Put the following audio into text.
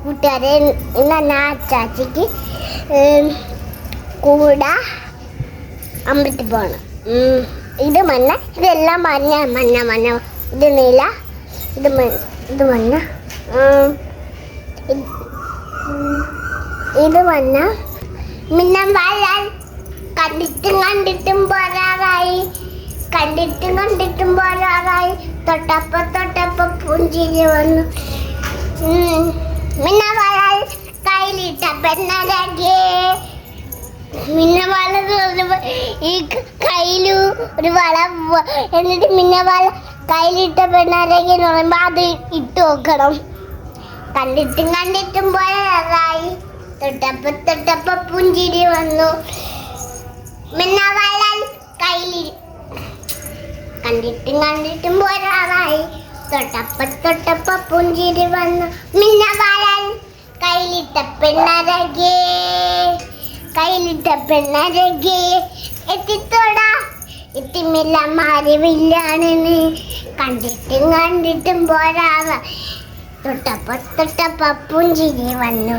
കൂട്ടുകാരെ ഇന്ന് അച്ചാച്ചിക്ക് കൂടെ അമ്പലത്തിൽ പോകണം. ഇത് മഞ്ഞ, ഇതെല്ലാം മഞ്ഞ മഞ്ഞ മഞ്ഞ. ഇത് നീല, ഇത് മഞ്ഞ, ഇത് മഞ്ഞ. പിന്നെ വരാൻ കണ്ടിട്ടും പോരാറായി, കണ്ടിട്ടും പോരാറായി. തൊട്ടപ്പ പുഞ്ചിരി വന്നു. പിന്നെ വരാൻ കയ്യിലിട്ട പെണ്ണരകേ. മിന്നവാള ഈ കയ്യില് ഒരു വള, എന്നിട്ട് മിന്നവാള കയ്യിലിട്ട പെണ്ണരകെ എന്ന് പറയുമ്പോ അത് ഇട്ട് നോക്കണം. കണ്ടിട്ടും പോരാറായി. തൊട്ടപ്പ പുഞ്ചിരി വന്നു. മിന്നവാള കയ്യിൽ കണ്ടിട്ടും പോരാറായി. തൊട്ടപ്പ പുഞ്ചിരി വന്നു. മിന്നവാള കയ്യിലിട്ട പെണ്ണരകെ എത്തിത്തോടാ എത്തിമില്ല മാറിവില്ലാണെന്ന്. കണ്ടിട്ടും പോരാറായി. തൊട്ടപ്പ പുഞ്ചിരി വന്നു.